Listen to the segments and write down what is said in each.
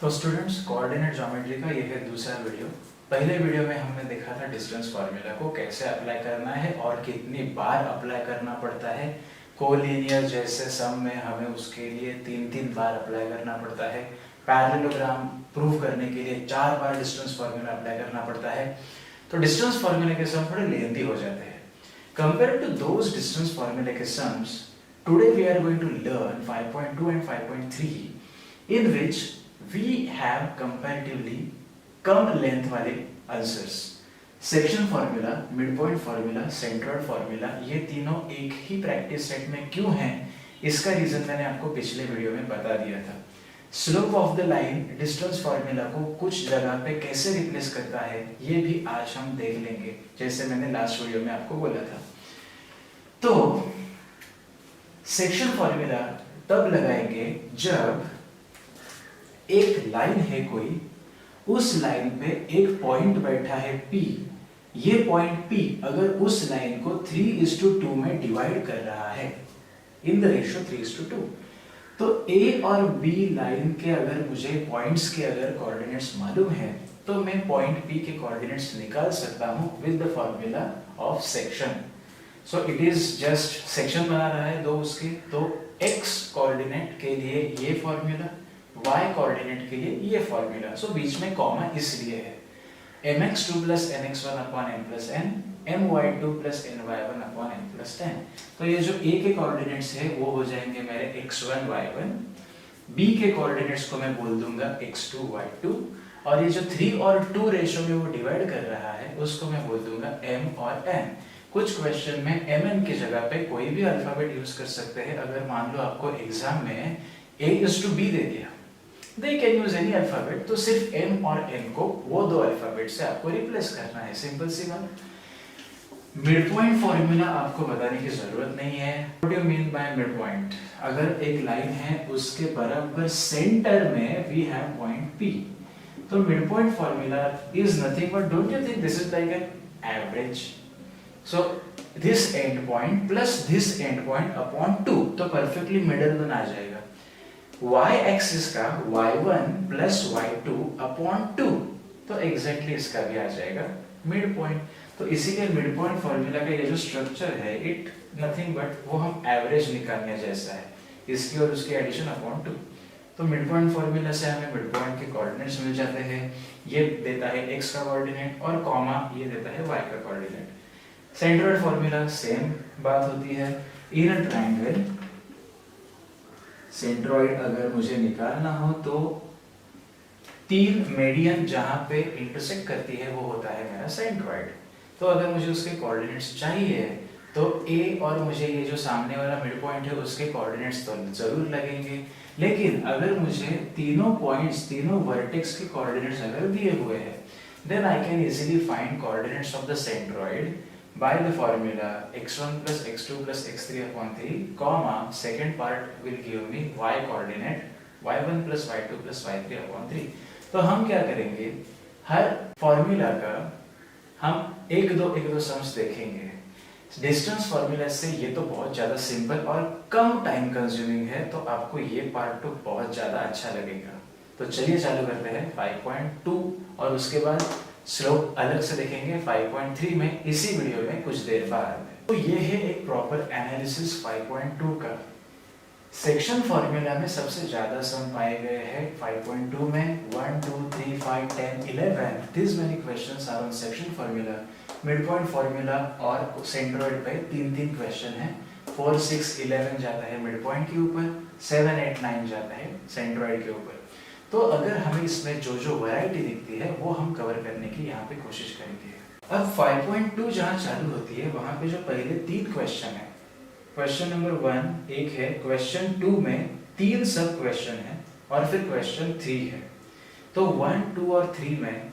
तो students, coordinate geometry का ये है दूसरा वीडियो। पहले वीडियो में हमने देखा था डिस्टेंस फार्मूला को कैसे अप्लाई करना है और कितनी बार अप्लाई करना पड़ता है। कोलिनियर जैसे सम में हमें उसके लिए 3 बार अप्लाई करना पड़ता है। पैरेललोग्राम प्रूव करने के लिए 4 बार डिस्टेंस फार्मूला अप्लाई करना पड़ता है। तो डिस्टेंस फार्मूले के सम थोड़े लेंथी हो जाते हैं कंपेयर टू दोज डिस्टेंस फार्मूले के sums. Today we are going to learn 5.2 and 5.3 in which we have comparatively कम लेंथ वाले answers. Section formula, mid point formula, centroid formula, ये तीनों एक ही प्रैक्टिस सेट में क्यों हैं, इसका रीजन मैंने आपको पिछले वीडियो में बता दिया था। Slope of the line distance formula को कुछ जगह पे कैसे रिप्लेस करता है ये भी आज हम देख लेंगे, जैसे मैंने लास्ट वीडियो में आपको बोला था। तो सेक्शन फार्मूला तब लगाएंगे जब एक लाइन है कोई, उस लाइन पे एक पॉइंट बैठा है P। ये पॉइंट P अगर उस लाइन को 3:2 में डिवाइड कर रहा है इन द रेशियो 3:2, तो A और B लाइन के अगर मुझे पॉइंट्स के अगर कोऑर्डिनेट्स मालूम है तो मैं पॉइंट P के कोऑर्डिनेट्स निकाल सकता हूं with the formula of section. So it is just section बना रहा है दो उसके, तो x कोऑर्डिनेट के लिए ये फार्मूला, y कोऑर्डिनेट के लिए ये फार्मूला। सो बीच में कॉमा इसलिए है mx2 + nx1 / n + n, my2 + ny1 / n + 10। तो ये जो a के कोऑर्डिनेट्स है वो हो जाएंगे मेरे x1 y1, b के कोऑर्डिनेट्स को मैं बोल दूंगा x2 y2, और ये जो 3 और 2 रेशियो में वो डिवाइड कर रहा है उसको मैं बोल दूंगा m और n। कुछ क्वेश्चन में mn की जगह पे कोई भी अल्फाबेट यूज कर सकते हैं। अगर मान लो आपको एग्जाम में a:b दे दिया, they can use any alphabet, तो सिर्फ m और n को वो दो अल्फाबेट से आपको रिप्लेस करना है, सिंपल सी बात। मिड पॉइंट फॉर्मूला आपको बताने की जरूरत नहीं है। What do you mean by mid point? अगर एक लाइन है उसके बराबर सेंटर में वी हैव पॉइंट P, तो mid point formula is nothing but, don't you think this is like an average? So this and point plus this and point upon 2, तो perfectly middle में आ जाएगा। y axis का y1 + y2 upon 2, तो exactly इसका भी आ जाएगा mid point. तो इसीलिए मिड पॉइंट फार्मूला का ये जो स्ट्रक्चर है इट नथिंग बट वो हम एवरेज निकालने जैसा है, इसकी और उसकी एडिशन अपॉन 2। तो मिड पॉइंट फार्मूला से हमें मिड पॉइंट के कोऑर्डिनेट्स मिल जाते हैं। ये देता है x का कोऑर्डिनेट और कॉमा ये देता है y का कोऑर्डिनेट। सेंट्रोइड फार्मूला सेम बात होती है। इन अ ट्रायंगल सेंट्रोइड अगर मुझे निकालना हो तो 3 मीडियन जहां पे इंटरसेक्ट करती है वो होता है मेरा सेंट्रोइड। तो अगर मुझे उसके कोऑर्डिनेट्स चाहिए तो a और मुझे ये जो सामने वाला मिड पॉइंट है उसके कोऑर्डिनेट्स तो जरूर लगेंगे, लेकिन अगर मुझे तीनों पॉइंट्स, तीनों वर्टेक्स के कोऑर्डिनेट्स अगर दिए हुए हैं then I can easily find coordinates of the centroid by the formula x1 + x2 + x3 upon 3, comma second part will give me y coordinate y1 + y2 + y3 upon 3। तो हम क्या करेंगे, हर फॉर्मूला का हम एक दो सम्स देखेंगे। डिस्टेंस फार्मूला से ये तो बहुत ज्यादा सिंपल और कम टाइम कंज्यूमिंग है, तो आपको ये पार्ट तो बहुत ज्यादा अच्छा लगेगा। तो चलिए चालू करते हैं 5.2 और उसके बाद स्लोप अलग से देखेंगे 5.3 में इसी वीडियो में कुछ देर बाद। तो ये है एक प्रॉपर एनालिसिस 5.2 का। सेक्शन फार्मूला में सबसे ज्यादा सम पाए गए हैं 5.2 में 1 2 3 5 10 11 this many questions are on section formula. Mid point formula और सेंट्रोइड पे 3 क्वेश्चन है। 4 6 11 जाता है मिड पॉइंट के ऊपर, 7 8 9 जाता है सेंट्रोइड के ऊपर। तो अगर हमें इसमें जो जो वैरायटी दिखती है वो हम कवर करने की यहाँ पे कोशिश करेंगे। अब 5.2 जहाँ चालू होती है वहाँ पे जो पहले 3 क्वेश्चन है, क्वेश्चन नंबर 1 एक है, क्वेश्चन 2 में 3 सब क्वेश्चन है और फिर क्वेश्चन 3 है। तो 1 2 और 3 में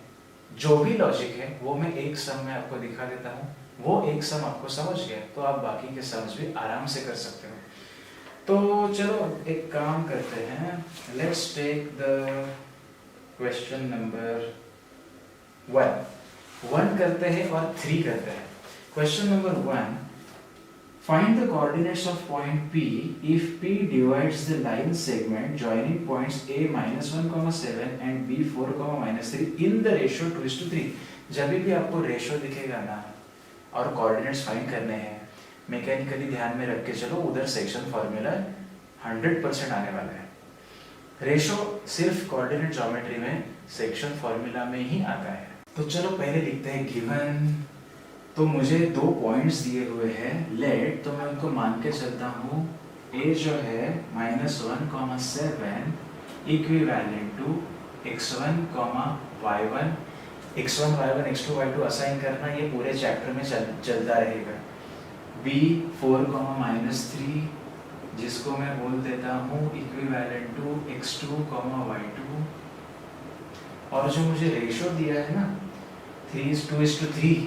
जो भी लॉजिक है वो मैं एक सम में आपको दिखा देता हूँ। वो एक सम आपको समझ गया तो आप बाकी के सम्स भी आराम से कर सकते हो। तो चलो एक काम करते हैं, let's take the question number 1 करते हैं और 3 करते हैं। Question number 1, Find the coordinates of point P if P divides the line segment joining points A -1,7 and B 4,-3 in the ratio 2:3। जब भी आपको रेशो दिखेगा ना और कोऑर्डिनेट्स फाइंड करने हैं, मैकेनिकली ध्यान में रख के चलो, उधर सेक्शन फॉर्मूला 100% आने वाला है। रेशो सिर्फ कोऑर्डिनेट ज्योमेट्री में सेक्शन फॉर्मूला में ही आता है। तो चलो पहले लिखते हैं गिवन। तो मुझे 2 पॉइंट्स दिए हुए हैं लेट, तो मैं उनको मान के चलता हूँ। ए जो है -1,7 equivalent to x1, y1, x1, y1, x2, y2 assign करना, ये पूरे चैप्टर में चलता रहेगा। b 4, -3 जिसको मैं बोल देता हूँ इक्विवेलेंट टू x2, y2। और जो मुझे रेशो दिया है ना 3:3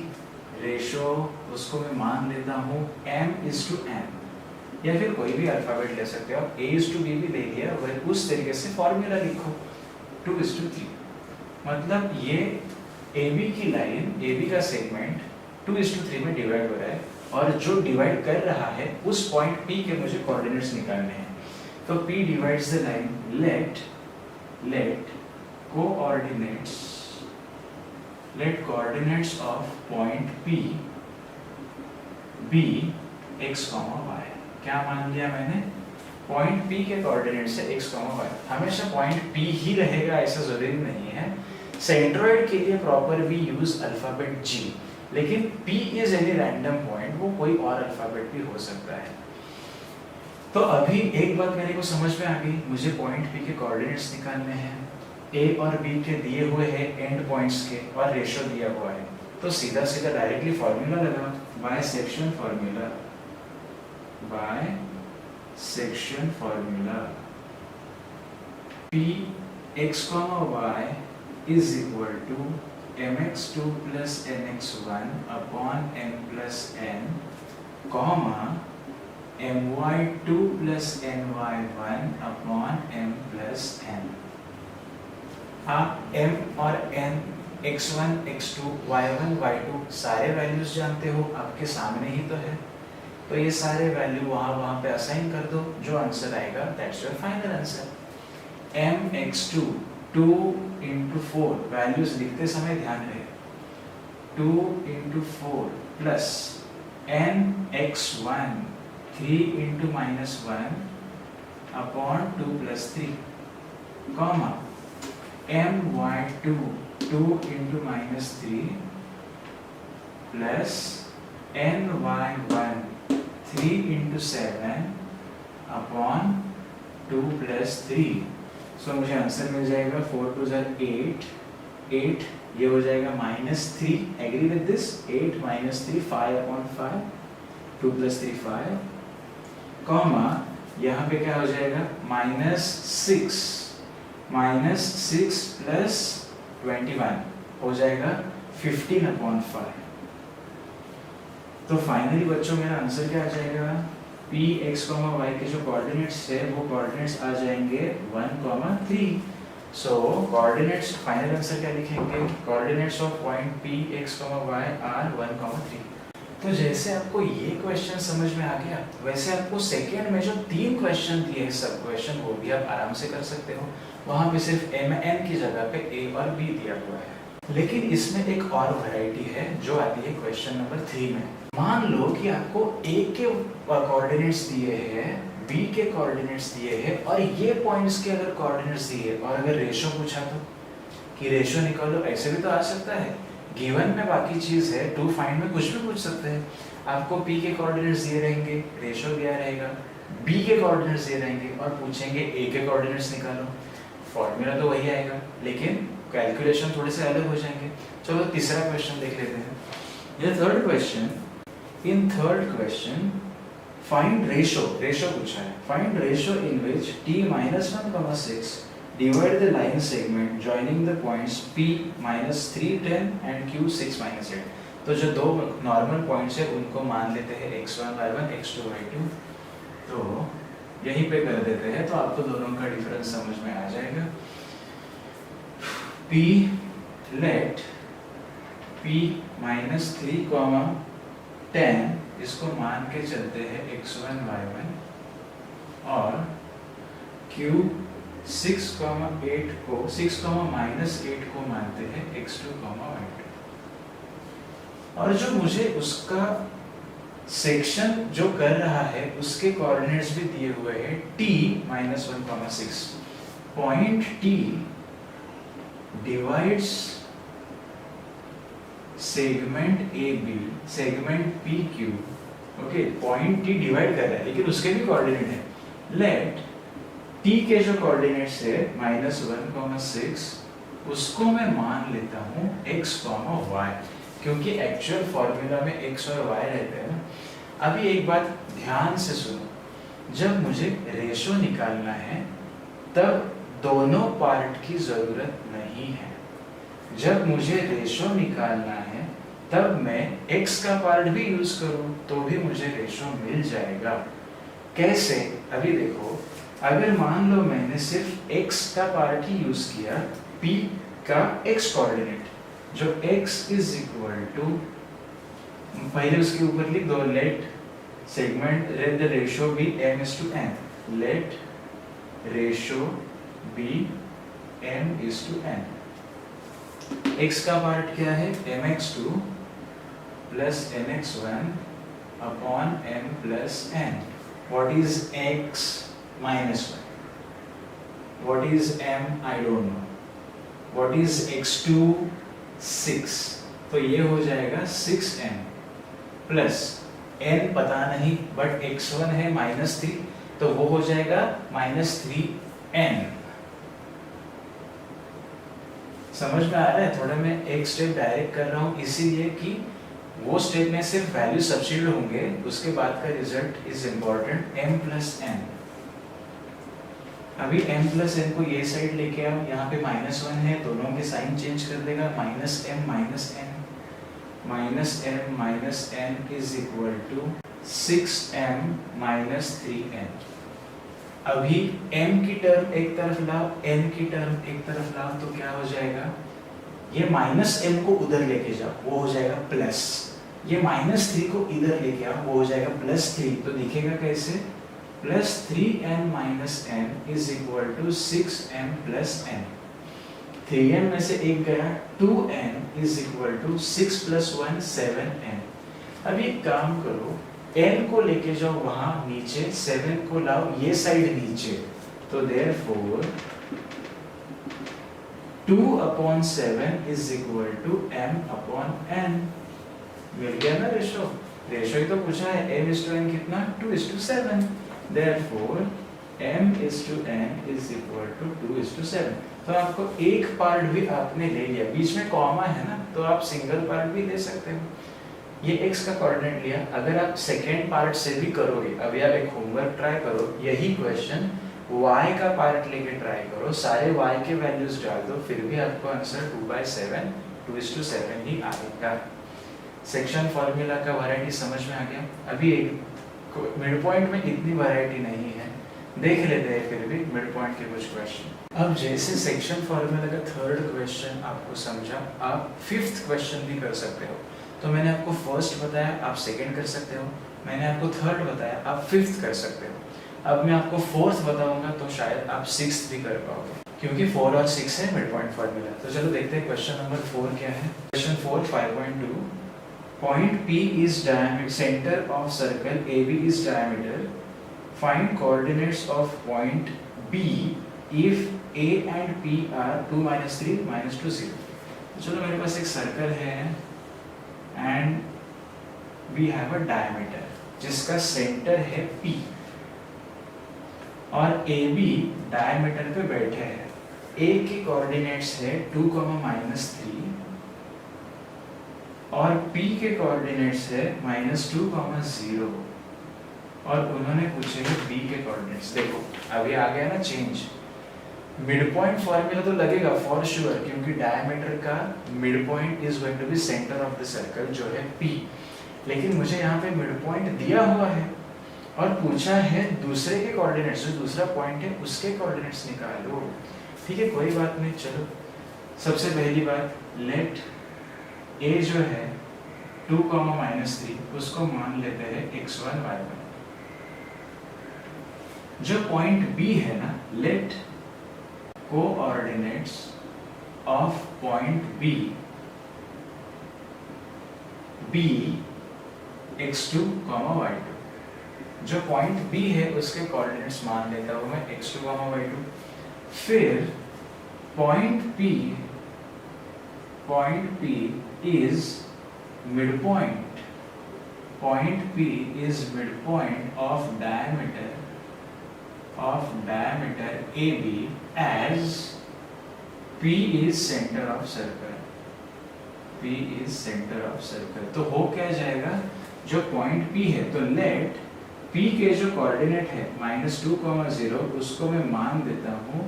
रेशो, उसको मैं मान लेता हूँ m:n, या फिर कोई भी अल्फाबेट ले सकते हो आप, a:b भी ले लिया, वही उस तरीके से फॉर्मूला लिखो 2:3। मतलब ये AB की लाइन, AB का सेगमेंट 2:3 में डिवाइड हो रहा है, और जो डिवाइड कर रहा है उस पॉइंट P के मुझे कोऑर्डिनेट्स निकालने हैं। तो P divides the line, let coordinates of point P be x, y। क्या मान लिया मैंने? पॉइंट P के कोऑर्डिनेट्स है x, y। हमेशा पॉइंट P ही रहेगा ऐसा जरूरी नहीं है। सेंट्रोइड के लिए proper we use alphabet G, लेकिन P is any random point, वो कोई और अल्फाबेट भी हो सकता है। तो अभी एक बात मेरे को समझ में आ गई, मुझे पॉइंट P के कोऑर्डिनेट्स निकालने हैं। A और B के दिए हुए हैं एंड पॉइंट्स के, और रेशो दिया हुआ है। तो सीधा सीधा डायरेक्टली फॉर्मूला लगा, by section formula P x, y is equal to mx2 plus nx1 upon m plus n, my2 plus ny1 upon m plus n। आप m और n, x1, x2, y1, y2 सारे values जानते हो, आपके सामने ही तो है। तो ये सारे वैल्यू वहाँ पे असाइन कर दो, जो आंसर आएगा that's your final answer. mx2 2 into 4, values लिखते समय ध्यान रहे, 2 into 4 plus nx1 3 into -1 upon 2 plus 3, comma my2 2 into -3 plus ny1 3 into 7 upon 2 plus 3। सो मुझे आंसर मिल जाएगा 4 2 8, 8 ये हो जाएगा -3, agree with this, 8 -3 5 upon 5, 2 plus 3 5, comma यहाँ पे क्या हो जाएगा -6 प्लस 21 हो जाएगा 15 upon 5। तो फाइनली बच्चों मेरा आंसर क्या आ जाएगा? P x, y के जो कोऑर्डिनेट्स है वो कोऑर्डिनेट्स आ जाएंगे 1, 3। सो कोऑर्डिनेट्स, फाइनल आंसर क्या लिखेंगे? Coordinates of point P x, y are 1, 3। तो जैसे आपको ये क्वेश्चन समझ में आ गया, वैसे आपको सेकेंड में जो 3 क्वेश्चन दिए हैं सब क्वेश्चन, वो भी आप आराम से कर सकते हो। वहाँ पे सिर्फ mn की जगह पे a और b दिया हुआ है। लेकिन इसमें एक और वैरायटी है जो आती है क्वेश्चन नंबर 3 में। मान लो कि आपको a के कोऑर्डिनेट्स दिए हैं, b के कोऑर्डिनेट्स दिए हैं, और ये पॉइंट्स के अगर कोऑर्डिनेट्स दिए, और अगर रेशो पूछा तो कि रेशो निकालो, ऐसे भी तो आ सकता है। गिवन में बाकी चीज है, टू फाइंड में कुछ भी पूछ सकते हैं। आपको p के कोऑर्डिनेट्स दिए रहेंगे, रेशो दिया रहेगा, b के कोऑर्डिनेट्स दिए रहेंगे, और पूछेंगे a के कोऑर्डिनेट्स निकालो। फॉर्मूला तो वही आएगा, लेकिन कैलकुलेशन थोड़े से अलग हो जाएंगे। चलो तीसरा क्वेश्चन देख लेते हैं। ये third question, in third question find ratio पूछा है। Find ratio in which t -1, 6 divide the line segment joining the points P -3, 10 and Q 6, -8। तो जो दो नॉर्मल पॉइंट्स है उनको मान लेते हैं x1, y1, x2, y2। तो यहीं पे कर देते हैं, तो आपको दोनों का डिफरेंस समझ में आ जाएगा। P let P -3, 10 इसको मान के चलते हैं x1 y1 और क्यूब 6,8 को 6,-8 को मानते हैं x2, y2 और जो मुझे उसका सेक्शन जो कर रहा है उसके कोऑर्डिनेट्स भी दिए हुए हैं t-1,6 point t divides segment AB segment PQ okay point t divide कर रहा है लेकिन उसके भी कोऑर्डिनेट है लेट t के जो कोऑर्डिनेट्स है -1,6 उसको मैं मान लेता हूँ x, y क्योंकि एक्चुअल फॉर्मूला में x और y रहते हैं ना। अभी एक बात ध्यान से सुनो, जब मुझे रेशो निकालना है तब दोनों पार्ट की जरूरत नहीं है। जब मुझे रेशो निकालना है तब मैं x का पार्ट भी यूज करूं तो भी मुझे रेशो मिल जाएगा। कैसे? अभी देखो, अगर मान लो मैंने सिर्फ x का पार्ट ही यूज किया p का x कोऑर्डिनेट जो x इज इक्वल टू, पहले उसके ऊपर लिख दो let segment let the ratio be m/n let ratio be m/n। x का पार्ट क्या है mx2 plus mx1 upon m plus n। What is x minus 1? What is m? I don't know. What is x2? 6। तो ये हो जाएगा 6m plus n पता नहीं but x1 है -3 तो वो हो जाएगा -3n। समझ में आ रहा है? थोड़ा मैं एक स्टेप डायरेक्ट कर रहा हूँ इसीलिए कि वो स्टेप में सिर्फ वैल्यू सब्स्टिट्यूट होंगे, उसके बाद का result is important m plus n। अभी m प्लस n को ये साइड लेके आओ, यहाँ पे -1 है, दोनों के साइन चेंज कर देगा -m -n is equal to 6m -3n। अभी m की टर्म एक तरफ लाओ, n की टर्म एक तरफ लाओ तो क्या हो जाएगा? ये -m को उधर लेके जाओ वो हो जाएगा प्लस, ये -3 को इधर लेके आओ वो हो जाएगा +3। तो दिखेगा कैसे? +3n -n is equal to 6m + n। 3m में से एक गया, 2n is equal to 6 + 1 7n। अब एक काम करो, n को लेके जाओ वहां नीचे, 7 को लाओ ये साइड नीचे, तो therefore 2/7 is equal to m/n। मिल गया ना रेशो? रेशो ही तो पूछा है, m/n कितना? 2:7। Therefore, m/n is equal to 2:7। तो आपको एक पार्ट भी आपने ले लिया, बीच में कॉमा है ना, तो आप सिंगल पार्ट भी ले सकते हो। ये x का कोऑर्डिनेट लिया, अगर आप सेकेंड पार्ट से भी करोगे, अभी आप एक होमवर्क ट्राई करो, यही क्वेश्चन y का पार्ट लेके ट्राई करो, सारे y के वैल्यूज डाल दो, फिर भी आपको आंसर 2/7 2:7 ही आएगा। सेक्शन फॉर्मूला का वैरायटी समझ में आ गया? अभी एक मिड पॉइंट में इतनी वैरायटी नहीं है, देख लेते हैं फिर भी मिड पॉइंट के कुछ क्वेश्चन। अब जैसे सेक्शन फॉर्मूला का थर्ड क्वेश्चन आपको समझा, आप फिफ्थ क्वेश्चन भी कर सकते हो। तो मैंने आपको फर्स्ट बताया, आप सेकंड कर सकते हो, मैंने आपको थर्ड बताया, आप फिफ्थ कर सकते हो। अब मैं आपको फोर्थ बताऊंगा तो शायद आप सिक्स्थ भी कर पाओगे, क्योंकि 4 और 6 है मिड पॉइंट फॉर्मूला। तो चलो देखते हैं क्वेश्चन नंबर 4 क्या है। Question 4 5.2 Point P is diameter, center of circle AB is diameter. Find coordinates of point B if A and P are 2 - 3 - 2 0। चलो मेरे पास एक सर्कल है and we have a diameter जिसका सेंटर है P और AB diameter पे बैठे हैं। A के कोऑर्डिनेट्स है 2, -3 और P के कोऑर्डिनेट्स है -2, 0 और उन्होंने पूछे हैं B के कोऑर्डिनेट्स। देखो अभी आ गया ना चेंज, मिड पॉइंट फॉर्मूला तो लगेगा फॉर श्योर, क्योंकि डायमीटर का mid point is going to be centre of the circle जो है P। लेकिन मुझे यहाँ पे मिड पॉइंट दिया हुआ है और पूछा है दूसरे के कोऑर्डिनेट्स, जो दूसरा पॉइंट है उसके कोऑर्डिनेट्स निकालो। ठीक है, कोई बात नहीं। चलो सबसे पहली बात, लेट A जो है 2, -3 उसको मान लेते हैं x1 y1। जो पॉइंट B है ना, let coordinates of point B be x2, y2। जो पॉइंट B है उसके कोऑर्डिनेट्स मान लेता हूं मैं x2, y2। फिर point P is midpoint। Point P is midpoint of diameter AB as P is center of circle। P is center of circle। तो हो क्या जाएगा, जो पॉइंट P है तो लेट P के जो कोऑर्डिनेट है -2, 0 उसको मैं मान देता हूँ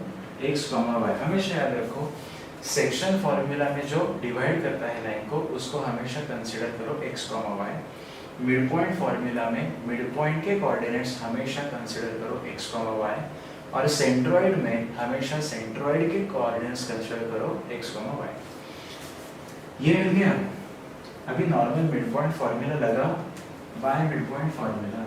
x, y। हमेशा याद रखो सेक्शन फॉर्मूला में जो डिवाइड करता है लाइन को उसको हमेशा कंसीडर करो x, y। Mid point formula में मिड पॉइंट के कोऑर्डिनेट्स हमेशा कंसीडर करो x, y और सेंट्रोइड में हमेशा सेंट्रोइड के कोऑर्डिनेट्स कंसीडर करो x, y। ये मिल गया। अभी नॉर्मल मिड पॉइंट फॉर्मूला लगा बाय मिड पॉइंट फॉर्मूला।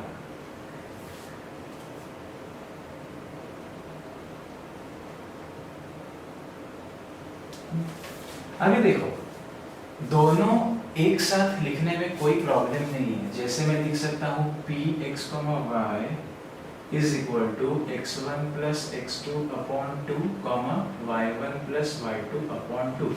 अभी देखो दोनों एक साथ लिखने में कोई प्रॉब्लम नहीं है। जैसे मैं लिख सकता हूँ px, y is equal to x1 plus x2 upon 2, y1 plus y2 upon 2।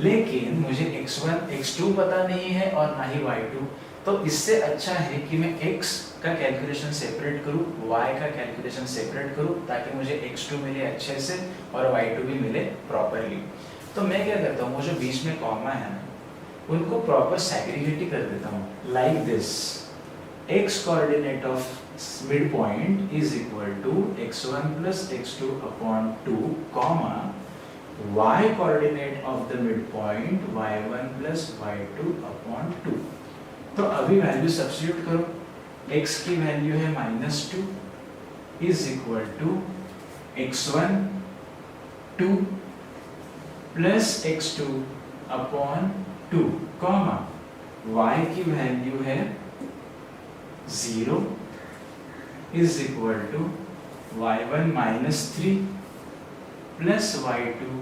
लेकिन मुझे x1, x2 पता नहीं है और ना ही y2, तो इससे अच्छा है कि मैं x का कैलकुलेशन सेपरेट करूँ, y का कैलकुलेशन सेपरेट करूँ ताकि मुझे x2 मिले अच्छे से और y2 भी मिले प्रॉपरली। तो मैं क्या करता हूँ, वो जो बीच में कॉमा है ना उनको प्रॉपर सेग्रीगेट कर देता हूँ like this. x coordinate of mid point is equal to x1 plus x2 upon 2, y coordinate of the mid point y1 plus y2 upon 2। तो अभी वैल्यू सब्स्टिट्यूट करो। x की वैल्यू है -2 is equal to x1 2 plus x2 upon 2, y की value है 0 is equal to y1 -3 plus y2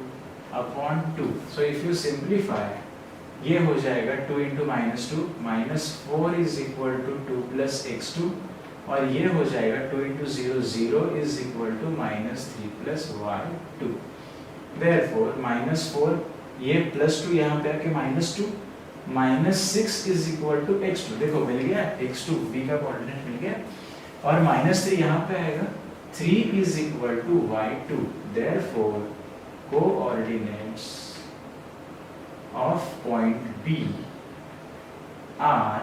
upon 2। So if you simplify ये हो जाएगा 2 into -2 -4 is equal to 2 plus x2 और ये हो जाएगा 2 into 0 0 is equal to -3 plus y2। Therefore -4 ये +2 यहाँ पे आके -2 -6 इज इक्वल टू x2। देखो मिल गया x2 b का कोऑर्डिनेट मिल गया और -3 यहाँ पे आएगा 3 is equal to y2। Therefore coordinates of point B are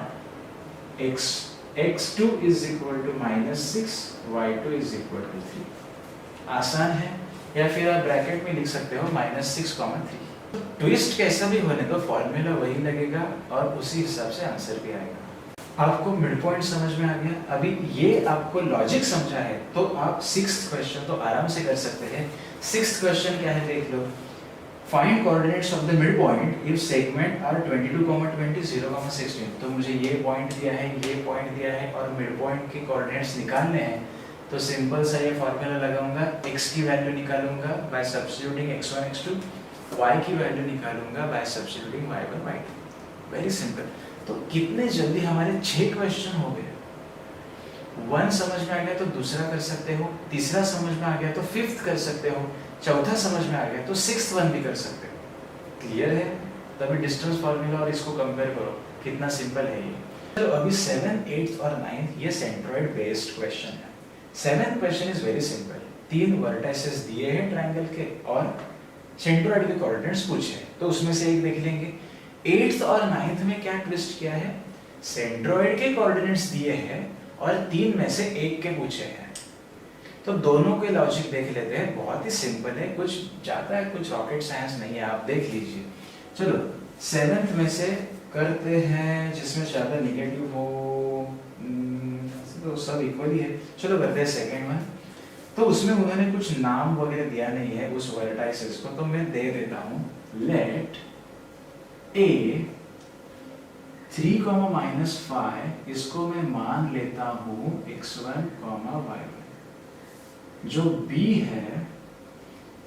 x2 is equal to -6 y2 is equal to 3। आसान है, या फिर आप ब्रैकेट में लिख सकते हो -6, 3। ट्विस्ट कैसा भी होने दो फॉर्मूला वही लगेगा और उसी हिसाब से आंसर भी आएगा। आपको मिड पॉइंट समझ में आ गया। अभी ये आपको लॉजिक समझा है तो आप 6th क्वेश्चन तो आराम से कर सकते हैं। 6th क्वेश्चन क्या है देख लो। Find coordinates of the mid point if segment are 22, 20, 0, 16। तो मुझे ये पॉइंट दिया है, ये पॉइंट दिया है और मिड पॉइंट के कोऑर्डिनेट्स निकालने हैं। तो सिंपल सा ये फॉर्मूला लगाऊंगा, x की वैल्यू निकालूंगा bye substituting x1 x2, y की वैल्यू निकालूंगा bye substituting y1 y2। Very simple. तो कितने जल्दी हमारे 6 क्वेश्चन हो गए। 1 समझ में आ गया तो दूसरा कर सकते हो, तीसरा समझ में आ गया तो 5th कर सकते हो, चौथा समझ में आ गया तो 6th वन भी कर सकते हो। क्लियर है? तभी डिस्टेंस फॉर्मूला और इसको कंपेयर करो कितना सिंपल है ये। तो अभी 7th, 8th और 9th ये सेंट्रॉइड बेस्ड क्वेश्चन है। 7th question is very simple. 3 vertices दिए हैं ट्रायंगल के और सेंट्रॉइड के कोऑर्डिनेट्स पूछे, तो उसमें से एक देख लेंगे। 8th और 9th में क्या ट्विस्ट किया है, सेंट्रॉइड के कोऑर्डिनेट्स दिए हैं और 3 में से एक के पूछे हैं। तो दोनों के लॉजिक देख लेते हैं। बहुत ही सिंपल है, कुछ ज्यादा है, कुछ रॉकेट साइंस नहीं है, आप देख लीजिए। चलो 7th में से करते हैं जिसमें ज्यादा निगेटिव हो, तो सब इक्वली है। चलो करते हैं सेकंड में। तो उसमें उन्होंने कुछ नाम वगैरह दिया नहीं है उस वर्टाइसेस को, तो मैं दे देता हूं लेट A 3 कॉमा माइनस 5 इसको मैं मान लेता हूं x1 कॉमा y1। जो b है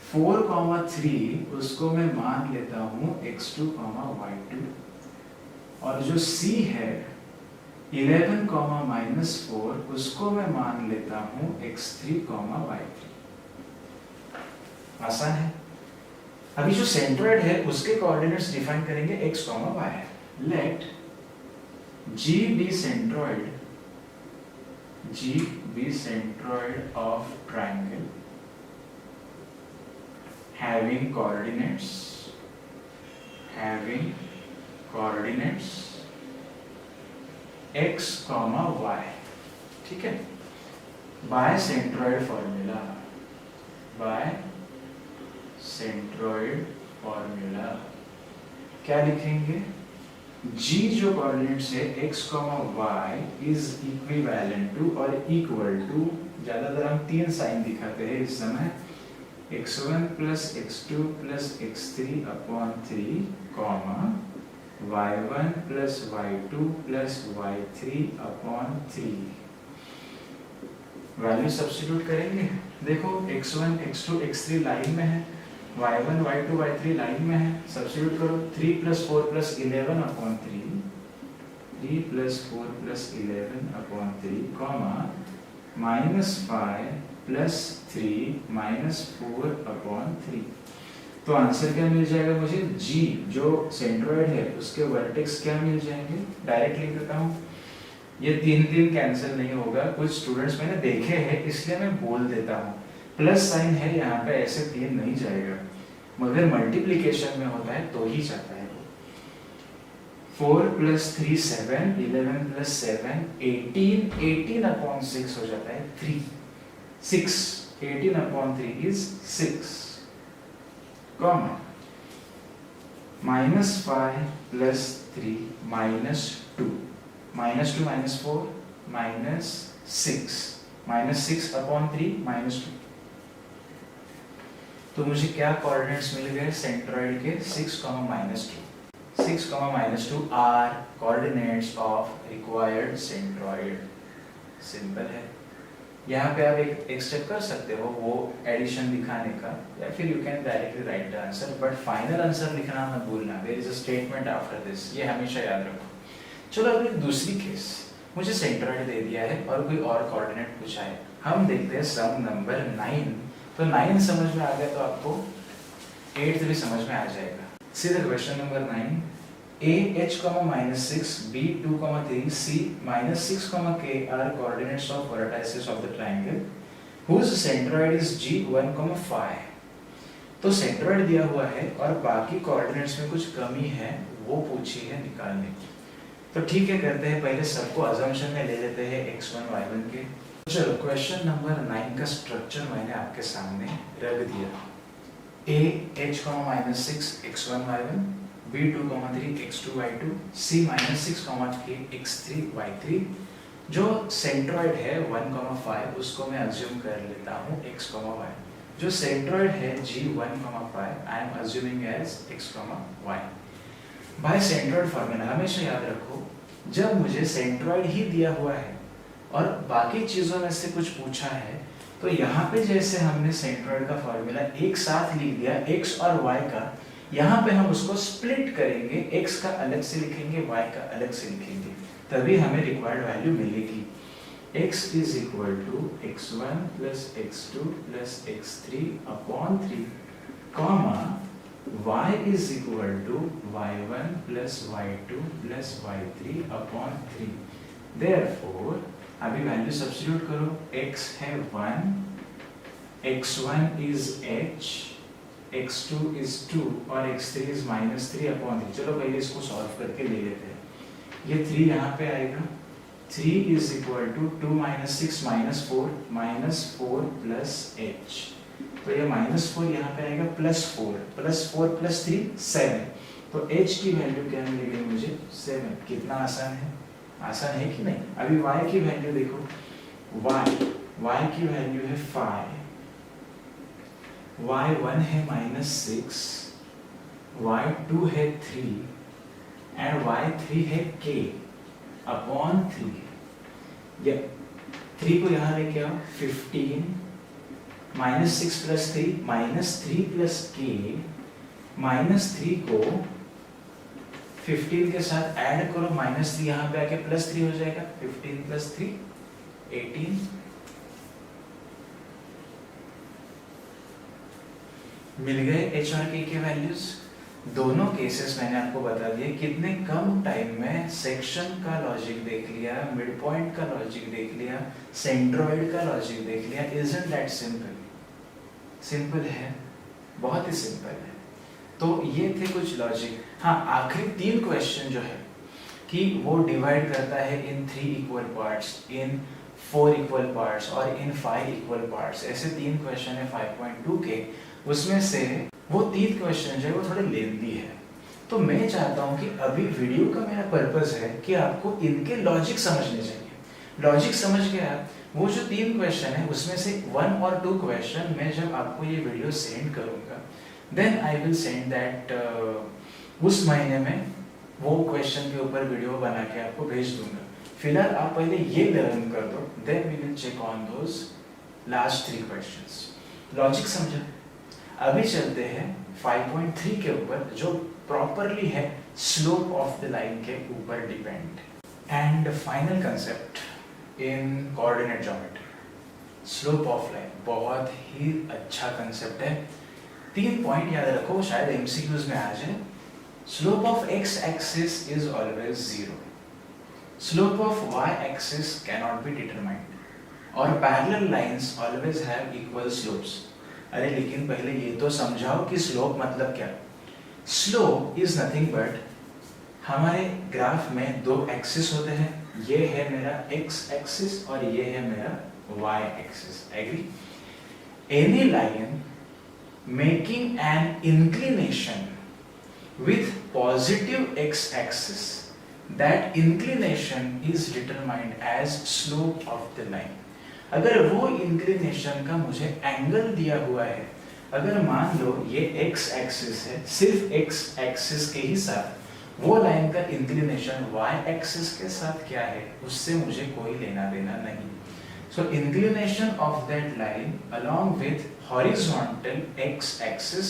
4 कॉमा 3 उसको मैं मान लेता हूं x2 कॉमा y2। और जो c है 11 कॉमा माइनस 4 उसको मैं मान लेता हूं x3 कॉमा y3। आसान है। अभी जो सेंट्रोइड है उसके कोऑर्डिनेट्स डिफाइन करेंगे x कॉमा y है। Let G be centroid of triangle having coordinates x comma y। ठीक है, बाय सेंट्रोइड फॉर्मूला क्या लिखेंगे? G जो कोऑर्डिनेट्स है x, y is equivalent to और इक्वल टू, ज्यादातर हम 3 साइन दिखाते हैं इस समय, x1 plus x2 plus x3 upon 3 comma y1 plus y2 plus y3 upon 3। Value substitute करेंगे। देखो x1 x2 x3 लाइन में है, y1 y2 y3 लाइन में है, सब्स्टिट्यूट करो। 3 plus 4 plus 11 upon 3, 3 plus 4 plus 11 upon 3 comma minus 5 plus 3 minus 4 upon 3। तो answer क्या मिल जाएगा मुझे? G जो सेंट्रोइड है उसके वर्टेक्स क्या मिल जाएंगे? डायरेक्ट लिख देता हूँ, ये 3 कैंसिल नहीं होगा। कुछ स्टूडेंट्स मैंने देखे हैं इसलिए मैं बोल देता हूँ, प्लस साइन है यहाँ पे, ऐसे 3 नहीं जाएगा, मगर मल्टीप्लिकेशन में होता है तो ही जाता है। 4 प्लस 3 7, 11 प्लस 7 18, 18 अपॉन 6 हो जाता है 3, 6, 18 upon 3 is 6, comma minus 5 plus 3 minus 2, minus 2 minus 4 minus 6, minus 6 upon 3 minus 2। तो मुझे क्या कोऑर्डिनेट्स मिल गए सेंट्रोइड के? 6, minus 2। 6, minus 2 are coordinates of required centroid. Simple है। यहाँ पे आप एक स्टेप कर सकते हो वो एडिशन दिखाने का, या फिर you can directly write the answer, but final answer लिखना मत भूलना। There is a statement after this, ये हमेशा याद रखो। चलो अब एक दूसरी केस, मुझे सेंट्रोइड दे दिया है और कोई और कोऑर्डिनेट पूछा है। हम देखते हैं सम नंबर 9। तो 9 समझ में आ गया तो आपको 8 भी समझ में आ जाएगा। सीधा question number 9, a h, -6 b 2, 3 c -6, k are coordinates of vertices of the triangle whose centroid is g 1, 5। तो सेंट्रोइड दिया हुआ है और बाकी कोऑर्डिनेट्स में कुछ कमी है, वो पूछी है निकालने की। तो ठीक है, करते हैं पहले सबको अजम्पशन में ले लेते हैं x1 y1 के। चलो क्वेश्चन नंबर 9 का स्ट्रक्चर मैंने आपके सामने रख दिया। a h, -6 x1 y1, b 2, 3 x2 y2, c -6, k x3 y3। जो सेंट्रोइड है 1, 5 उसको मैं अज्यूम कर लेता हूँ x, y। जो सेंट्रोइड है g 1, 5 I am assuming as x, y। By centroid formula हमेशा याद रखो, जब मुझे सेंट्रोइड ही दिया हुआ है और बाकी चीजों में से कुछ पूछा है, तो यहाँ पे जैसे हमने सेंट्रोइड का फॉर्मूला एक साथ लिख दिया x और y का, यहाँ पे हम उसको स्प्लिट करेंगे, x का अलग से लिखेंगे, y का अलग से लिखेंगे, तभी हमें रिक्वायर्ड वैल्यू मिलेगी। x is equal to x1 plus x2 plus x3 upon 3, comma y is equal to y1 plus y2 plus y3 upon 3। Therefore अभी वैल्यू सब्स्टिट्यूट करो, x है 1, x1 is h, x2 is 2 और x3 is -3 upon 3। चलो पहले इसको solve करके ले लेते हैं। ये 3 यहाँ पे आएगा, 3 is equal to 2 - 6 - 4 plus h। तो ये -4 यहाँ पे आएगा, +4 + 3 7। तो h की वैल्यू क्या मिलेगी मुझे? 7। कितना आसान है, आसान है कि नहीं? अभी y की वैल्यू देखो, y की वैल्यू है 5, y1 है -6, y2 है 3, एंड y3 है k अपॉन 3। या 3 को यहाँ लेके आओ, 15 minus 6 plus 3 minus 3 plus k, minus 3 को 15 के साथ ऐड करो, माइनस 3 यहाँ पे आके प्लस 3 हो जाएगा, 15 प्लस 3 18। मिल गए h और k के वैल्यूज। दोनों केसेस मैंने आपको बता दिए, कितने कम टाइम में सेक्शन का लॉजिक देख लिया, मिड पॉइंट का लॉजिक देख लिया, सेंट्रोइड का लॉजिक देख लिया। Isn't that simple? सिंपल है, बहुत ही सिंपल है। तो ये थे कुछ लॉजिक। हाँ, आखिरी 3 क्वेश्चन जो है कि वो डिवाइड करता है इन 3 इक्वल पार्ट्स, इन 4 इक्वल पार्ट्स और इन 5 इक्वल पार्ट्स। ऐसे 3 क्वेश्चन है 5.2 के। उसमें से वो 3 क्वेश्चन जो है वो थोड़े लेंथी है। तो मैं चाहता हूँ कि अभी वीडियो का मेरा पर्पस है कि आपको इनके लॉजिक समझने चाहिए। लॉजिक समझ गया, वो जो 3 क्वेश्चन है उसमें से 1 और 2 क्वेश्चन मैं जब आपको ये वीडियो सेंड करूँगा, then I will send that, उस महीने में वो क्वेश्चन के ऊपर वीडियो बना के आपको भेज दूंगा। फिलहाल आप पहले ये लर्न कर दो, then we will check on those last 3 questions. Logic समझा? अभी चलते हैं 5.3 के ऊपर, जो प्रॉपरली है स्लोप ऑफ द लाइन के ऊपर depend. And final concept in coordinate geometry, slope of line. बहुत ही अच्छा कंसेप्ट है। 3 पॉइंट याद रखो, शायद एमसीक्यूज में आ जाए। Slope of x axis is always 0, slope of y axis cannot be determined, और parallel lines always have equal slopes. अरे लेकिन पहले ये तो समझाओ कि स्लोप मतलब क्या? स्लोप इज नथिंग बट, हमारे ग्राफ में 2 एक्सिस होते हैं, ये है मेरा x एक्सिस और ये है मेरा y axis. Agree? Any line making an inclination with positive x axis, that inclination is determined as slope of the line। अगर वो इंक्लिनेशन का मुझे एंगल दिया हुआ है, अगर मान लो ये x एक्सिस है, सिर्फ x एक्सिस के ही साथ, वो लाइन का इंक्लिनेशन y एक्सिस के साथ क्या है उससे मुझे कोई लेना देना नहीं। So inclination of that line along with horizontal x axis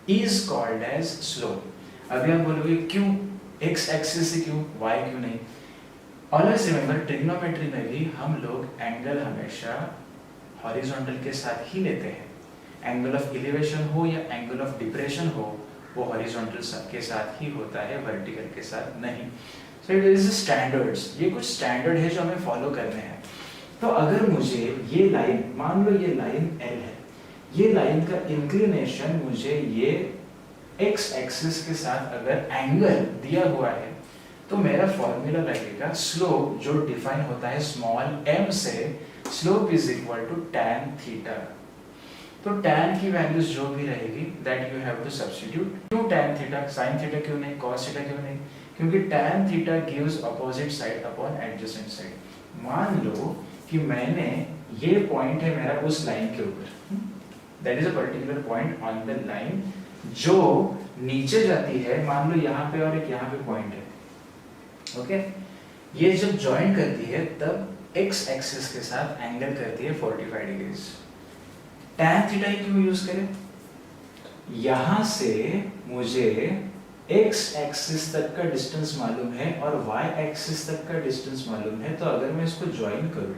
is called as slope। अभी आप बोलोगे क्यों x axis से, क्यों y क्यों नहीं? Always remember, ट्रिग्नोमेट्री में भी हम लोग एंगल हमेशा हॉरिजॉन्टल के साथ ही लेते हैं। एंगल ऑफ एलिवेशन हो या एंगल ऑफ डिप्रेशन हो, वो हॉरिजॉन्टल के साथ ही होता है, वर्टिकल के साथ नहीं। So it is standards, ये कुछ स्टैंडर्ड है जो हमें फॉलो करने हैं। तो अगर मुझे ये लाइन, मान लो ये लाइन L है, ये लाइन का इंक्लिनेशन मुझे ये x एक्सिस के साथ अगर एंगल दिया हुआ है, तो मेरा फॉर्मूला लगेगा स्लोप जो डिफाइन होता है स्मॉल m से, slope is equal to tan theta. तो tan की वैल्यूज जो भी रहेगी that you have to substitute. क्यों tan थीटा, sin थीटा क्यों नहीं, cos थीटा क्यों नहीं? क्योंकि tan theta gives opposite side upon adjacent side. मान लो कि मैंने, ये पॉइंट है मेरा उस लाइन के ऊपर, that is a particular point on the line जो नीचे जाती है, मान लो यहाँ पे और एक यहाँ पे पॉइंट है, ओके? ये जब ज्वाइन करती है तब x एक्सिस के साथ एंगल करती है 45 डिग्रीज। tan थीटा ही क्यों यूज करें? यहां से मुझे x एक्सिस तक का डिस्टेंस मालूम है और y एक्सिस तक का डिस्टेंस मालूम है, तो अगर मैं इसको ज्वाइन करूं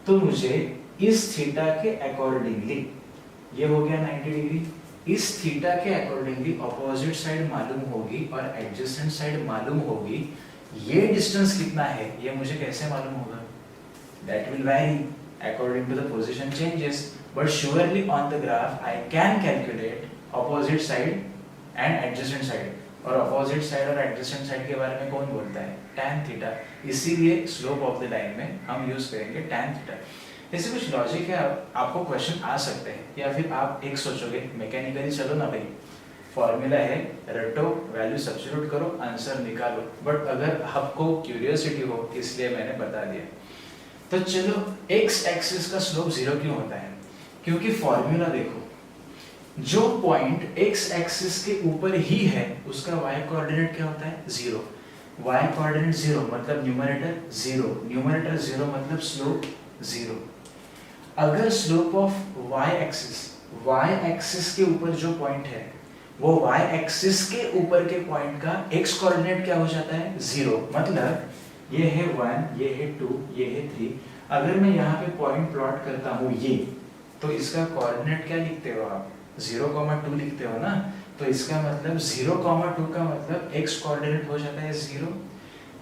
तो मुझे इस थीटा के अकॉर्डिंगली, ये हो गया 90 डिग्री, इस थीटा के अकॉर्डिंगली अपोजिट साइड मालूम होगी और एडजेसेंट साइड मालूम होगी। ये डिस्टेंस कितना है ये मुझे कैसे मालूम होगा? That will vary according to the position changes, but surely on the graph I can calculate opposite side and adjacent side। और opposite side और adjacent side के बारे में कौन बोलता है? tan theta. इसीलिए slope of the line में हम यूज करेंगे tan थीटा। ऐसे कुछ लॉजिक है, आपको क्वेश्चन आ सकते हैं, या फिर आप एक सोचोगे मैकेनिकली चलो ना भाई, फॉर्मूला है, रटो, वैल्यू सब्स्टिट्यूट करो, आंसर निकालो। बट अगर आपको क्यूरियोसिटी हो इसलिए मैंने बता दिया। तो चलो, x एक्सिस का स्लोप 0 क्यों होता है? क्योंकि फॉर्मूला देखो, जो पॉइंट एक्स एक्सिस के ऊपर ही है उसका y कोऑर्डिनेट क्या होता है? 0। y कोऑर्डिनेट 0 मतलब न्यूमरेटर 0, न्यूमरेटर 0 मतलब स्लोप 0। अगर स्लोप ऑफ y एक्सिस के ऊपर जो पॉइंट है वो y एक्सिस के ऊपर के पॉइंट का x कोऑर्डिनेट क्या हो जाता है? 0। मतलब ये है 1, ये है 2, ये है 3। अगर मैं यहाँ पे पॉइंट प्लॉट करता हूँ ये, तो इसका कोऑर्डिनेट क्या लिखते हो आप? 0,2 लिखते हो ना। तो इसका मतलब 0,2 का मतलब x कोऑर्डिनेट हो जाता है 0।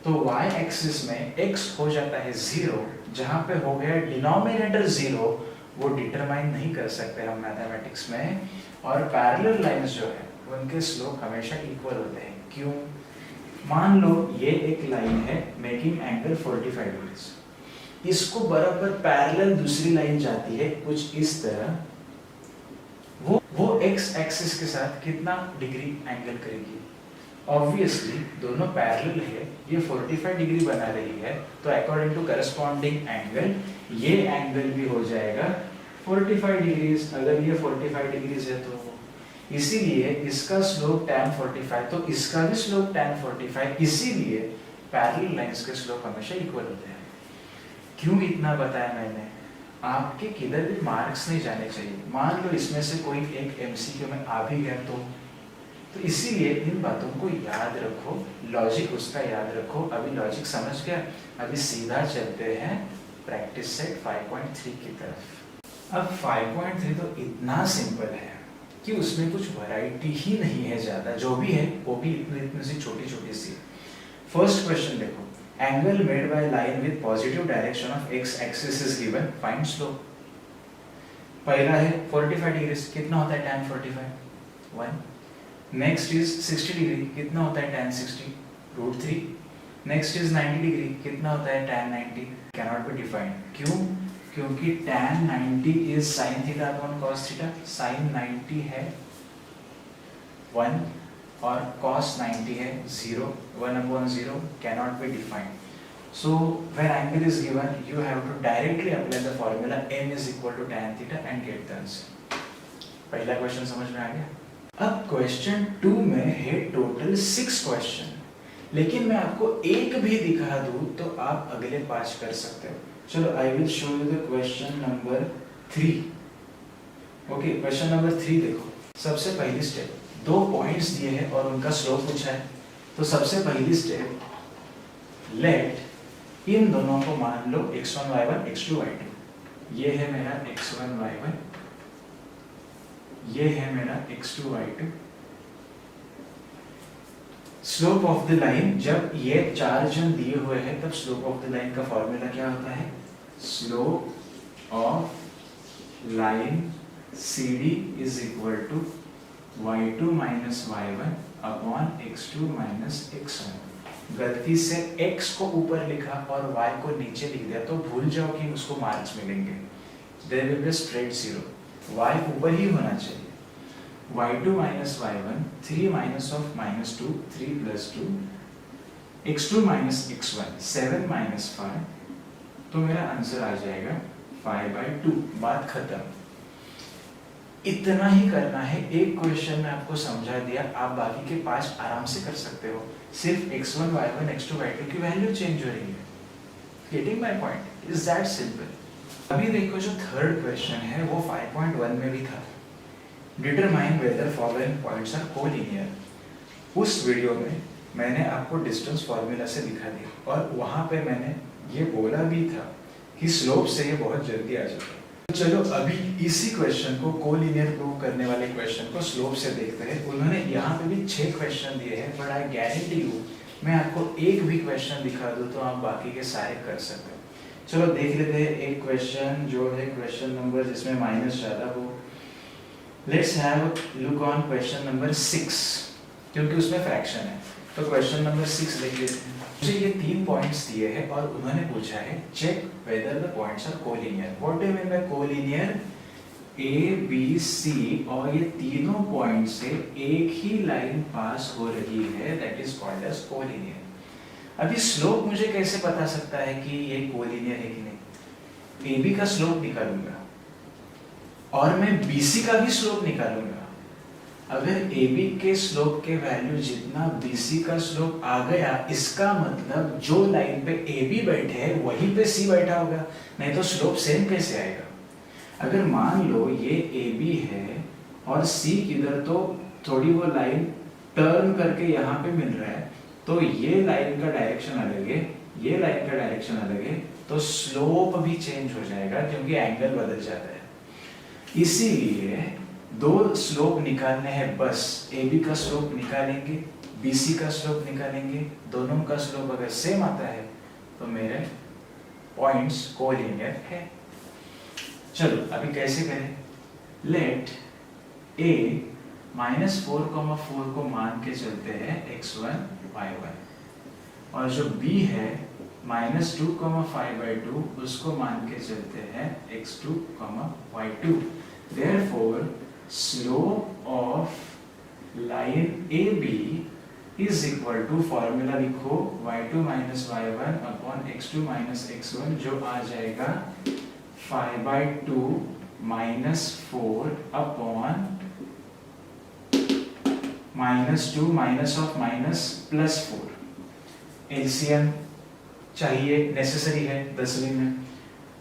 तो y एक्सिस में x हो जाता है 0, जहां पे हो गया डिनोमिनेटर 0, वो डिटरमाइन नहीं कर सकते हम मैथमेटिक्स में। और पैरेलल लाइंस जो है उनके स्लोप हमेशा इक्वल होते हैं। क्यों? मान लो ये एक लाइन है मेकिंग एंगल 45 डिग्री, इसको बराबर पैरेलल दूसरी लाइन जाती है कुछ इस तरह, वो x एक्सिस के साथ कितना डिग्री एंगल करेगी? ऑब्वियसली दोनों पैरेलल है, ये 45 डिग्री बना रही है, तो अकॉर्डिंग टू करस्पॉन्डिंग एंगल ये एंगल भी हो जाएगा 45 डिग्रीज। अगर ये 45 डिग्रीज है तो इसीलिए इसका स्लोप tan 45, तो इसका भी स्लोप tan 45, इसीलिए पैरेलल लाइंस के स्लोप हमेशा इक्वल होते हैं। क्यों इतना बताया मैंने? आपके किधर भी मार्क्स नहीं जाने चाहिए। मान लो इसमें से कोई एक एमसीक्यू में आ भी गया तो इसीलिए इन बातों को याद रखो, लॉजिक उसका याद रखो। अभी लॉजिक समझ गया, अभी सीधा चलते हैं प्रैक्टिस सेट 5.3 की तरफ। अब 5.3 तो इतना सिंपल है कि उसमें कुछ वैरायटी ही नहीं है ज्यादा, जो भी है वो भी इतनी सी छोटी छोटी सी। फर्स्ट क्वेश्चन देखो, angle made by line with positive direction of x axis is given, find slope. पहला है 45 डिग्री, कितना होता है tan 45? 1। नेक्स्ट इज 60 डिग्री, कितना होता है tan 60? √3। नेक्स्ट इज 90 डिग्री, कितना होता है tan 90? Cannot be defined. क्यों? क्योंकि tan 90 is sin theta upon cos theta. sin 90 है 1 और cos 90 है 0, 1/0, cannot be defined. So when angle is given, you have to directly apply the formula m is equal to tan theta and get the answer. पहला question समझ में आ गया? अब question 2 में है टोटल 6 क्वेश्चन, लेकिन मैं आपको एक भी दिखा दूं तो आप अगले 5 कर सकते हो। चलो I will show you the question number 3। Okay, question number 3 देखो। सबसे पहली स्टेप, 2 पॉइंट्स दिए हैं और उनका स्लोप पूछा है। तो सबसे पहली स्टेप, लेट इन दोनों को मान लो x1 y1 x2 y2। ये है मेरा x1 y1, ये है मेरा x2 y2। Slope of the line, जब ये 4 जन दिए हुए हैं तब स्लोप ऑफ द लाइन का फॉर्मूला क्या होता है? Slope of line CD is equal to y2 minus y1 upon x2 minus x1। गलती से x को ऊपर लिखा और y को नीचे लिख दिया तो भूल जाओ कि उसको मार्क्स मिलेंगे। There will be straight 0, y ऊपर ही होना चाहिए। y2 minus y1, 3 minus of -2, 3 plus 2, x2 minus x1, 7 minus 5, तो मेरा आंसर आ जाएगा 5/2। बात खत्म। इतना ही करना है। एक क्वेश्चन में आपको समझा दिया, आप बाकी के 5 आराम से कर सकते हो। सिर्फ x1 y1 x2 y2 की वैल्यू चेंज हो रही है। Getting my point? Is that simple. अभी देखो जो थर्ड क्वेश्चन है वो 5.1 में भी था। Determine whether following points are collinear. उस वीडियो में मैंने आपको डिस्टेंस फॉर्मूला से दिखा दिया और वहां पे मैंने ये बोला भी था कि स्लोप से ये बहुत जल्दी आ जाता है। तो चलो अभी इसी क्वेश्चन को, कोलिनियर प्रूव करने वाले क्वेश्चन को स्लोप से देखते हैं। उन्होंने यहाँ पे भी 6 क्वेश्चन दिए हैं, बट आई गारंटी यू मैं आपको एक भी क्वेश्चन दिखा दूँ तो आप बाकी के सारे कर सकते हो। चलो देख लेते हैं एक क्वेश्चन जो है क्वेश्चन नंबर जिसमें माइनस ज्यादा हो। Let's have look on question number 6, क्योंकि उसमें फ्रैक्शन है। तो क्वेश्चन नंबर 6 देख लेते हैं। मुझे ये 3 पॉइंट्स दिए हैं और उन्होंने पूछा है check whether the points are collinear. What do you mean by collinear? A B C और ये तीनों पॉइंट से एक ही लाइन पास हो रही है, that is called as collinear. अभी स्लोप मुझे कैसे पता सकता है कि ये कोलिनियर है कि नहीं? ए बी का स्लोप निकालूंगा और मैं BC का भी स्लोप निकालूंगा। अगर AB के स्लोप के वैल्यू जितना BC का स्लोप आ गया, इसका मतलब जो लाइन पे AB बैठे है वहीं पे C बैठा होगा, नहीं तो स्लोप सेम कैसे आएगा। अगर मान लो ये AB है और C किधर तो थोड़ी वो लाइन टर्न करके यहाँ पे मिल रहा है, तो ये लाइन का डायरेक्शन अलग है, ये लाइन का डायरेक्शन अलग है, तो स्लोप भी चेंज हो जाएगा क्योंकि एंगल बदल जाता है। इसीलिए दो स्लोप निकालने हैं बस, AB का स्लोप निकालेंगे, BC का स्लोप निकालेंगे, दोनों का स्लोप अगर सेम आता है तो मेरे पॉइंट्स कोलिनियर है। चलो अभी कैसे करें, लेट A -4,4 को मान के चलते हैं x1 y1 और जो B है -2,5/2 उसको मान के चलते हैं x2, y2। Therefore, slope of line AB is equal to formula लिखो y2 - y1 upon x2 - x1 जो आ जाएगा 5/2 -4 upon -2 minus of minus plus 4। LCM चाहिए, नेसेसरी है 10वीं में।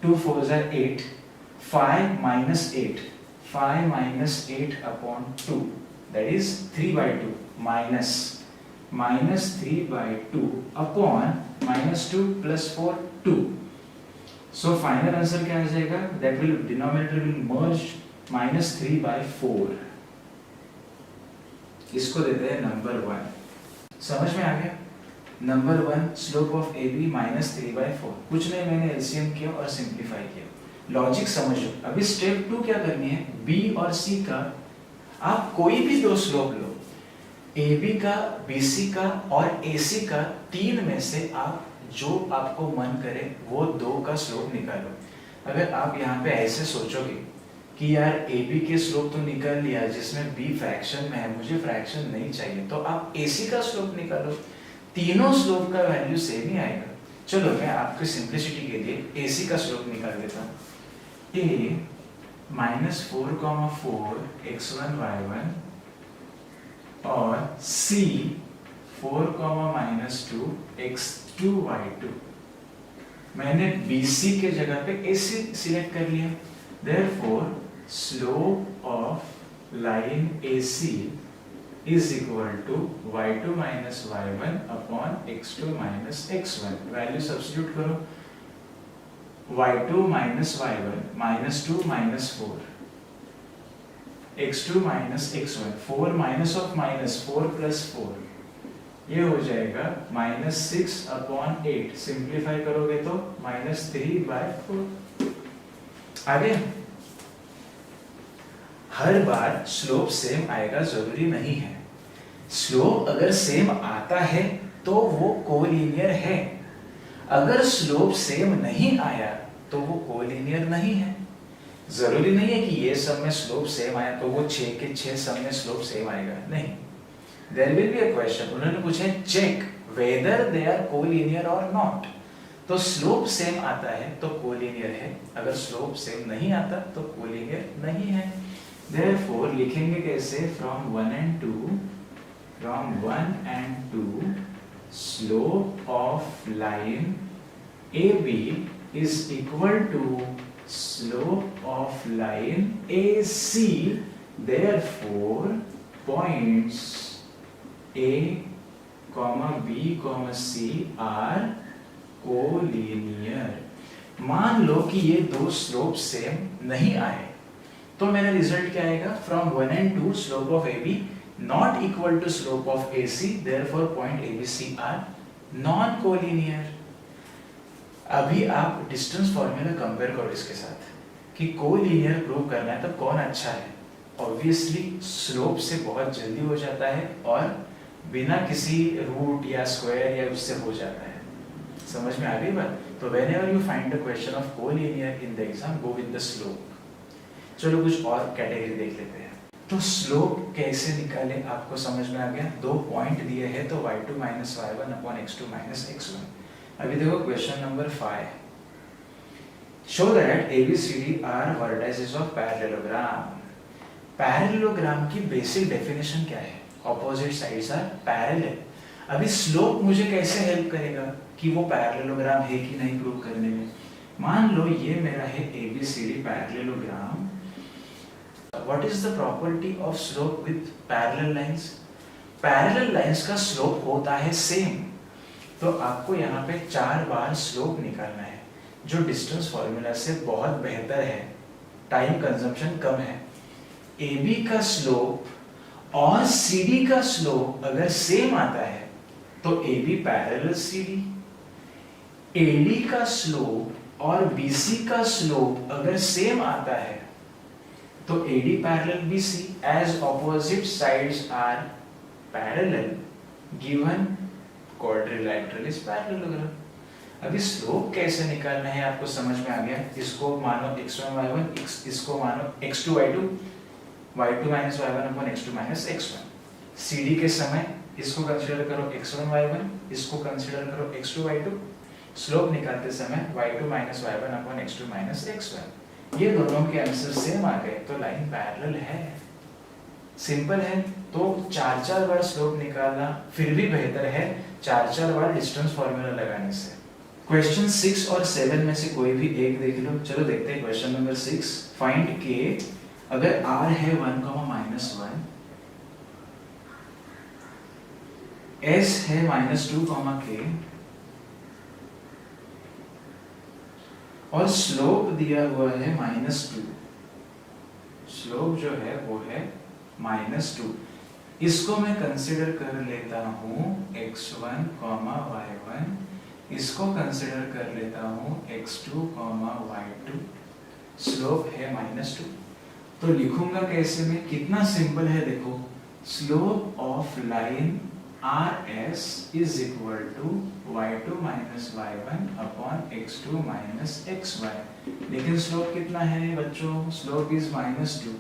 2 4 8, 5 minus 8 upon 2 that is 3/2 minus 3/2 upon -2 plus 4 2। So final answer क्या आ जाएगा, that will denominator will merge -3/4। इसको देते हैं नंबर 1। समझ में आ गया। Number 1 slope of AB -3/4। कुछ नहीं, मैंने एलसीएम किया और सिंप्लीफाई किया। लॉजिक समझो। अभी स्टेप 2 क्या करनी है, B और C का आप कोई भी दो स्लोप लो, AB का, BC का और AC का, तीन में से आप जो आपको मन करे वो दो का स्लोप निकालो। अगर आप यहाँ पे ऐसे सोचोगे कि यार AB के स्लोप तो निकाल लिया जिसमें B फ्रैक्शन में है, मुझे फ्रैक्शन नहीं चाहिए, तो आप AC का स्लोप निकालो, तीनों स्लोप का वैल्यू सेम ही आएगा। चलो मैं आपके सिंप्लिसिटी के लिए AC का स्लोप निकाल देता हूँ। A -4,4 x1 y1 और C 4,-2 x2 y2। मैंने BC के जगह पे AC सिलेक्ट कर लिया। Therefore, slope of line AC is equal to y2 minus y1 upon x2 minus x1। Value substitute करो, y2 minus y1 -2 -4 x2 minus x1, 4 minus of minus 4 plus 4, ये हो जाएगा -6 upon 8। सिंप्लीफाई करोगे तो -3/4 आ गया। हर बार slope same आएगा जरूरी नहीं है। स्लोप अगर सेम आता है तो वो कोलिनियर है, अगर स्लोप सेम नहीं आया तो वो कोलिनियर नहीं है। जरूरी नहीं है कि ये सब में स्लोप सेम आया तो वो 6 के 6 सब में स्लोप सेम आएगा, नहीं। There will be a question, उन्होंने पूछा है check whether they are collinear और नॉट। तो स्लोप सेम आता है तो कोलिनियर है, अगर स्लोप सेम नहीं आता तो कोलिनियर नहीं है। Therefore लिखेंगे कैसे, from 1 and 2 slope of line AB is equal to slope of line AC। Therefore points A, B, C are collinear. मान लो कि ये दो स्लोप सेम नहीं आए तो मेरा रिजल्ट क्या आएगा, from 1 and 2 slope of AB not equal to slope of AC, therefore point ABC are non collinear. अभी आप डिस्टेंस फॉर्मूला कंपेयर करो इसके साथ कि कोलिनियर प्रूव करना है तो कौन अच्छा है। ऑब्वियसली स्लोप से बहुत जल्दी हो जाता है और बिना किसी रूट या स्क्वायर या उससे हो जाता है। समझ में आ गई बात। तो whenever you find the question of collinear in the exam, go with the slope। चलो कुछ और कैटेगरी देख लेते हैं। तो स्लोप कैसे निकाले आपको समझ में आ गया। दो पॉइंट दिए हैं तो y2 minus y1 upon x2 minus x1। अभी देखो question number 5। Show that ABCD are vertices of parallelogram। Parallelogram की बेसिक डेफिनेशन क्या है? Opposite sides are parallel. अभी स्लोप मुझे कैसे हेल्प करेगा कि वो पैरेललोग्राम है कि नहीं प्रूव करने में? मान लो ये मेरा है ABCD parallelogram. What is the property of slope with parallel lines? Parallel lines का स्लोप होता है सेम। तो आपको यहाँ पे 4 बार स्लोप निकालना है, जो डिस्टेंस फॉर्मूला से बहुत बेहतर है, टाइम कंजम्पशन कम है। AB का स्लोप और CD का स्लोप अगर सेम आता है तो AB पैरेलल CD, AD का स्लोप और BC का स्लोप अगर सेम आता है तो AD parallel BC, as opposite sides are parallel given quadrilateral is parallelogram. अभी स्लोप कैसे निकालना है आपको समझ में आ गया। इसको मानो x1 y1, इसको मानो x2 y2, y2 minus y1 upon x2 minus x1। CD के समय इसको कंसीडर करो x1 y1, इसको कंसीडर करो x2 y2। स्लोप निकालते समय y2 minus y1 upon x2 minus x1। ये दोनों के आंसर सेम आ गए तो लाइन पैरेलल है। सिंपल है। तो 4 बार स्लोप निकालना फिर भी बेहतर है 4 बार डिस्टेंस फॉर्मूला लगाने से। क्वेश्चन 6 और 7 में से कोई भी एक देख लो। चलो देखते हैं क्वेश्चन नंबर 6। फाइंड k अगर r है 1, -1, s है -2, k और स्लोप दिया हुआ है -2। स्लोप जो है वो है -2। इसको मैं कंसिडर कर लेता हूं x1, y1, इसको कंसिडर कर लेता हूं x2, y2। स्लोप है -2। तो लिखूंगा कैसे मैं? कितना सिंपल है देखो। Slope of line RS is equal to y2 minus y1 upon x2 minus x1। लेकिन स्लोप कितना है बच्चों? Slope is -2।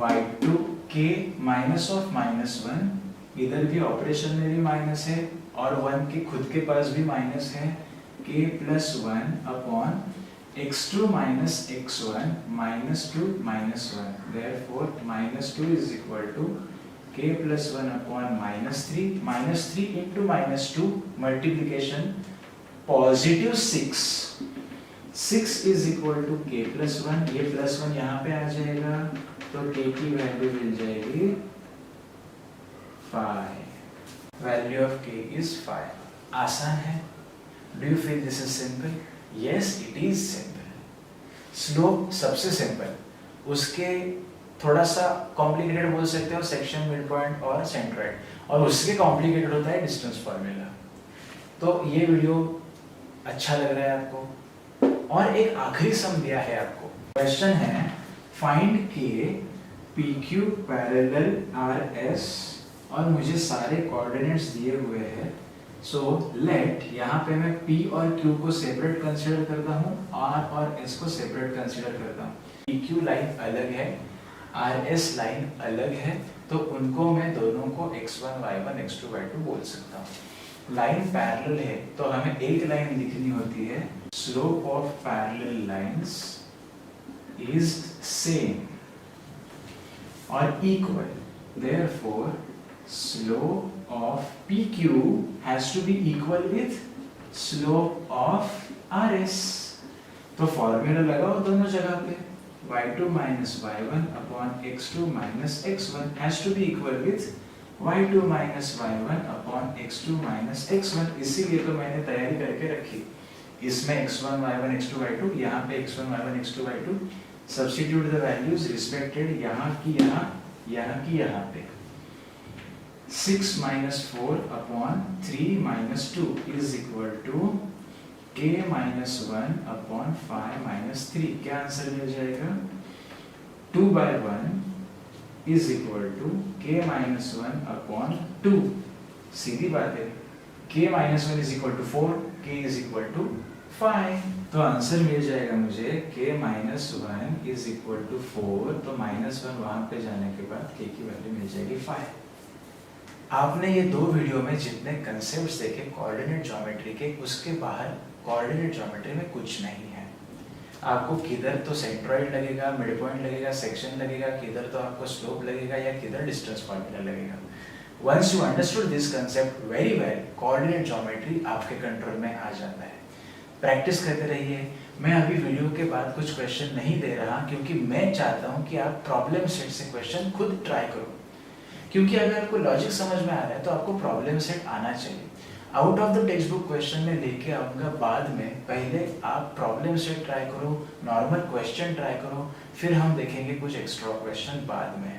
y2 k minus of -1, इधर भी ऑपरेशन में भी माइनस है और 1 के खुद के पास भी माइनस है, k plus 1 upon x2 minus x1 -2 -1। therefore -2 is equal to k plus 1 upon -3, -3 into -2 multiplication positive 6, 6 is equal to k plus 1। ये plus 1 यहाँ पे आ जाएगा तो k की वैल्यू मिल जाएगी 5। Value of k is 5। आसान है। Do you feel this is simple? Yes, it is simple। Slope सबसे सिंपल, उसके थोड़ा सा कॉम्प्लिकेटेड बोल सकते हो सेक्शन, मिड पॉइंट और सेंट्रोइड, और उसके कॉम्प्लिकेटेड होता है डिस्टेंस फॉर्मूला। तो ये वीडियो अच्छा लग रहा है आपको? और एक आखिरी सम दिया है आपको। क्वेश्चन है फाइंड के PQ पैरेलल RS और मुझे सारे कोऑर्डिनेट्स दिए हुए हैं। सो लेट यहाँ पे मैं P और Q को सेपरेट कंसीडर करता हूँ, R और S को सेपरेट कंसीडर करता हूँ। PQ लाइन अलग है, RS लाइन अलग है, तो उनको मैं दोनों को x1 y1 x2 y2 बोल सकता हूँ। लाइन पैरेलल है तो हमें एक लाइन लिखनी होती है। Slope of parallel lines is same और equal, therefore slope of PQ has to be equal with slope of RS। तो फॉर्मूला लगाओ दोनों जगह पे। y2 minus y1 upon x2 minus x1 has to be equal with y2 minus y1 upon x2 minus x1। इसीलिए तो मैंने तैयारी करके रखी। इसमें x1 y1 x2 y2, यहाँ पे x1 y1 x2 y2। Substitute the values respected, यहाँ की यहाँ, यहाँ की यहाँ पे। 6 minus 4 upon 3 minus 2 is equal to k minus 1 upon 5 minus 3। क्या आंसर मिल जाएगा? 2 by 1 is equal to k minus 1 upon 2। सीधी बात है। k minus 1 is equal to 4, k is equal to 5। तो आंसर मिल जाएगा मुझे k minus 1 is equal to 4। तो minus 1 वहां पे जाने के बाद k की वैल्यू मिल जाएगी 5। आपने ये दो वीडियो में जितने कंसेप्ट्स देखे कोऑर्डिनेट ज्योमेट्री के, उसके बाहर कोऑर्डिनेट ज्योमेट्री में कुछ नहीं है। आपको किधर तो सेंट्रॉइड लगेगा, मिड पॉइंट लगेगा, सेक्शन लगेगा, किधर तो आपको स्लोप लगेगा या किधर डिस्टेंस फार्मूला लगेगा। Once you understood this concept very well, coordinate geometry आपके कंट्रोल में आ जाता है। प्रैक्टिस करते रहिए। मैं अभी वीडियो के बाद कुछ क्वेश्चन नहीं दे रहा क्योंकि मैं चाहता हूं कि आप प्रॉब्लम सेट से क्वेश्चन खुद ट्राई करो, क्योंकि अगर आपको लॉजिक समझ में आ रहा है तो आपको प्रॉब्लम सेट आना चाहिए। Out of the text book question में लेके आऊंगा बाद में, पहले आप प्रॉब्लम सेट ट्राई करो, नॉर्मल क्वेश्चन ट्राई करो, फिर हम देखेंगे कुछ एक्स्ट्रा क्वेश्चन बाद में।